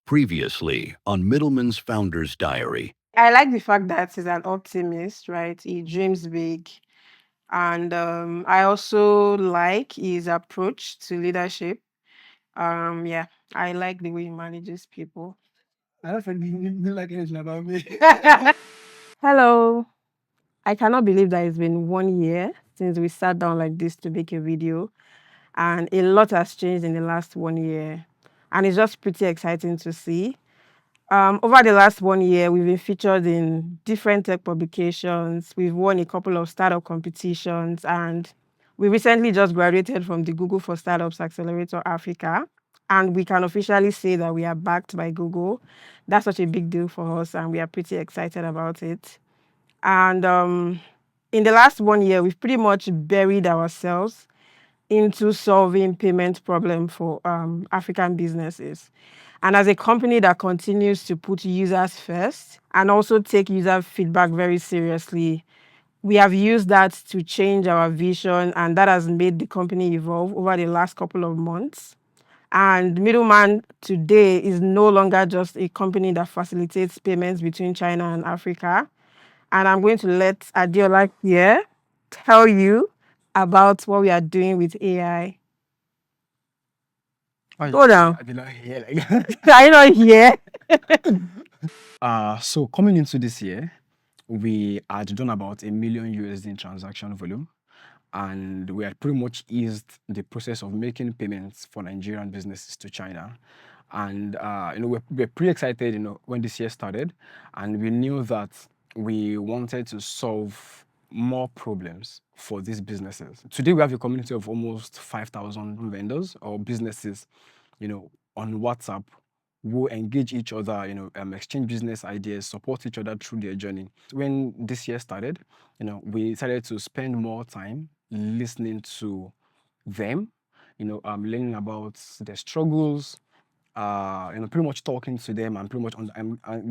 Previously on Middleman's Founder's Diary. I like the fact that he's an optimist, right? He dreams big. And I also like his approach to leadership. Yeah, I like the way he manages people. I don't think you like anything about me. Hello. I cannot believe that it's been 1 year since we sat down like this to make a video. And a lot has changed in the last 1 year. And it's just pretty exciting to see. Over the last 1 year, we've been featured in different tech publications. We've won a couple of startup competitions, and we recently just graduated from the Google for Startups Accelerator Africa. And we can officially say that we are backed by Google. That's such a big deal for us, and we are pretty excited about it. And in the last 1 year, we've pretty much buried ourselves into solving payment problem for African businesses. And as a company that continues to put users first and also take user feedback very seriously, we have used that to change our vision, and that has made the company evolve over the last couple of months. And Middleman today is no longer just a company that facilitates payments between China and Africa. And I'm going to let Adiola here tell you about what we are doing with AI. Go down. I did not hear like that. Are you not here? So coming into this year, we had done about $1 million in transaction volume, and we had pretty much eased the process of making payments for Nigerian businesses to China. And we're pretty excited, when this year started, and we knew that we wanted to solve more problems for these businesses. Today, we have a community of almost 5,000 vendors or businesses, on WhatsApp who engage each other, exchange business ideas, support each other through their journey. When this year started, we decided to spend more time listening to them, learning about their struggles, pretty much talking to them and pretty much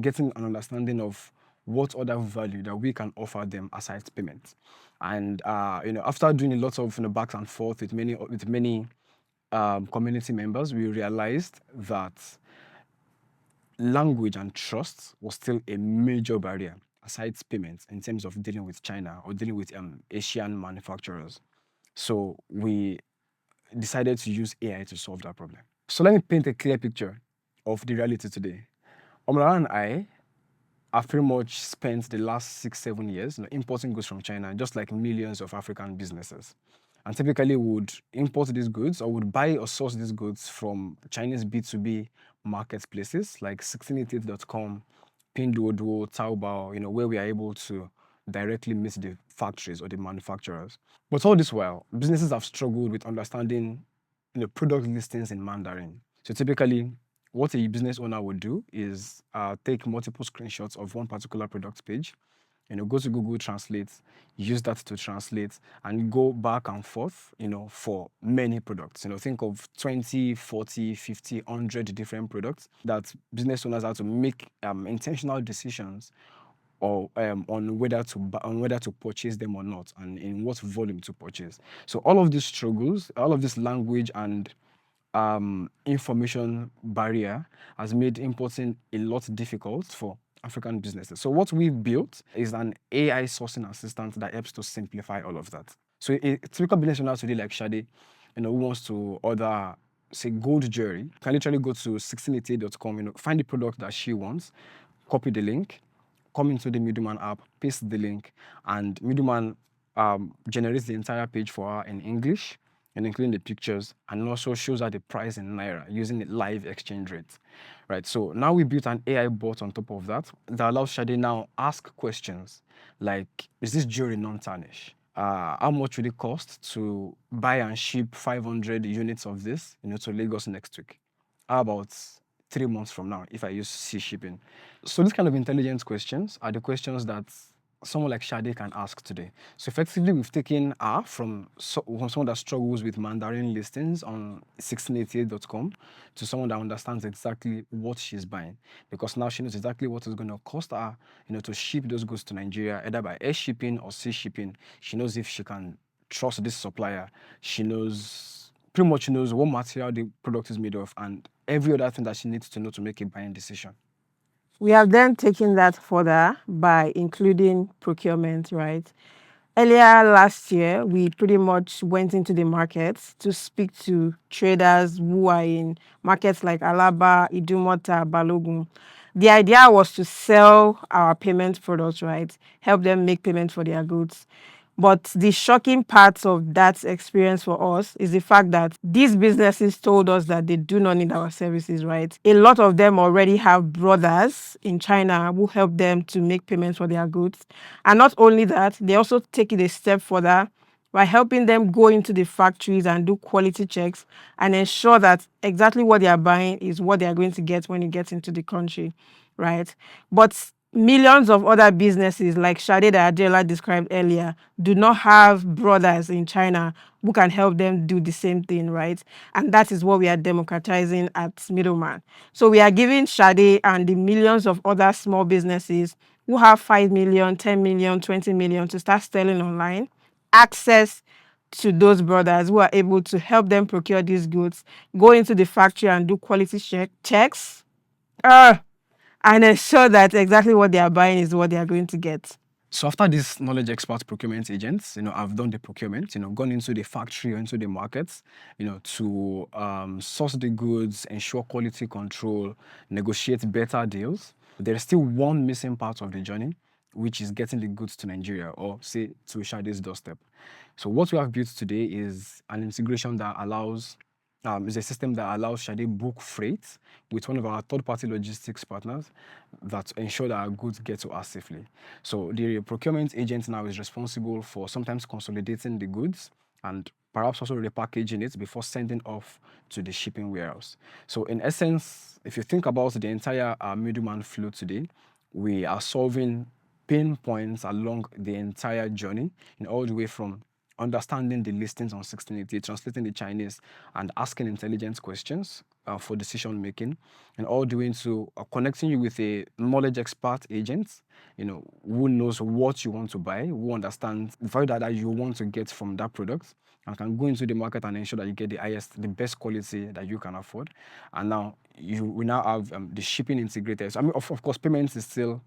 getting an understanding of what other value that we can offer them aside payment. And after doing a lot of back and forth with many community members, we realized that language and trust was still a major barrier aside payments in terms of dealing with China or dealing with Asian manufacturers. So we decided to use AI to solve that problem. So let me paint a clear picture of the reality today. Omlara and I have pretty much spent the last 6-7 years importing goods from China, just like millions of African businesses. And typically would import these goods or would buy or source these goods from Chinese B2B marketplaces like 1688.com, Pinduoduo, Taobao, where we are able to directly meet the factories or the manufacturers. But all this while, businesses have struggled with understanding product listings in Mandarin. So typically, what a business owner would do is take multiple screenshots of one particular product page, go to Google Translate, use that to translate, and go back and forth, for many products. Think of 20, 40, 50, 100 different products that business owners have to make intentional decisions or on whether to purchase them or not, and in what volume to purchase. So all of these struggles, all of this language and information barrier has made importing a lot difficult for African businesses. So what we've built is an AI sourcing assistant that helps to simplify all of that. So a typical business owner today like Shade, who wants to order, say, gold jewelry, can literally go to 1688.com, find the product that she wants, copy the link, come into the Midddleman app, paste the link, and Midddleman generates the entire page for her in English, and including the pictures, and also shows her the price in Naira using the live exchange rate. Right, so now we built an AI bot on top of that that allows Shade now ask questions like, is this jewelry non-tarnish? How much would it cost to buy and ship 500 units of this, to Lagos next week? How about 3 months from now if I use sea shipping? So these kind of intelligent questions are the questions that someone like Shade can ask today. So effectively, we've taken her from someone that struggles with Mandarin listings on 1688.com to someone that understands exactly what she's buying, because now she knows exactly what it's going to cost her, to ship those goods to Nigeria, either by air shipping or sea shipping. She knows if she can trust this supplier. She knows pretty much knows what material the product is made of and every other thing that she needs to know to make a buying decision. We have then taken that further by including procurement, right? Earlier last year, we pretty much went into the markets to speak to traders who are in markets like Alaba, Idumota, Balogun. The idea was to sell our payment products, right? Help them make payment for their goods. But the shocking part of that experience for us is the fact that these businesses told us that they do not need our services, right? A lot of them already have brothers in China who help them to make payments for their goods. And not only that, they also take it a step further by helping them go into the factories and do quality checks and ensure that exactly what they are buying is what they are going to get when it gets into the country, right? But millions of other businesses, like Sade that Adela described earlier, do not have brothers in China who can help them do the same thing, right? And that is what we are democratizing at Middleman. So we are giving Sade and the millions of other small businesses who have 5 million, 10 million, 20 million to start selling online access to those brothers who are able to help them procure these goods, go into the factory and do quality checks. And ensure that exactly what they are buying is what they are going to get. So after this knowledge expert procurement agents, I've done the procurement, gone into the factory or into the markets, to source the goods, ensure quality control, negotiate better deals. There's still one missing part of the journey, which is getting the goods to Nigeria or say to Sade's doorstep. So what we have built today is an integration that allows is a system that allows Sade book freight with one of our third-party logistics partners that ensure that our goods get to us safely. So the procurement agent now is responsible for sometimes consolidating the goods and perhaps also repackaging it before sending off to the shipping warehouse. So in essence, if you think about the entire middleman flow today, we are solving pain points along the entire journey, all the way from understanding the listings on 1680, translating the Chinese, and asking intelligent questions for decision making, and all the way into connecting you with a knowledge expert agent, who knows what you want to buy, who understands the value that you want to get from that product, and can go into the market and ensure that you get the best quality that you can afford. And now we now have the shipping integrated. So, I mean, of course, payments is still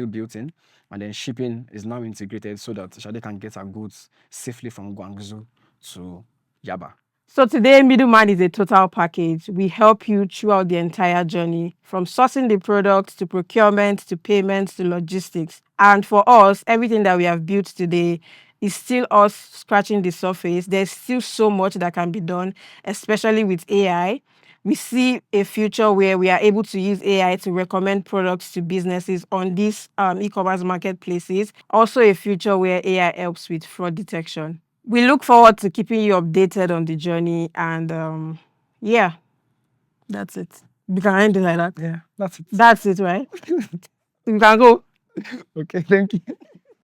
built in, and then shipping is now integrated so that Sade can get her goods safely from Guangzhou to Yaba. So today, Middleman is a total package. We help you throughout the entire journey, from sourcing the product to procurement to payments to logistics. And for us, everything that we have built today is still us scratching the surface. There's still so much that can be done, especially with AI. We see a future where we are able to use AI to recommend products to businesses on these e-commerce marketplaces. Also a future where AI helps with fraud detection. We look forward to keeping you updated on the journey, and yeah, that's it. We can end it like that. Yeah, that's it. That's it, right? You can go. Okay, thank you.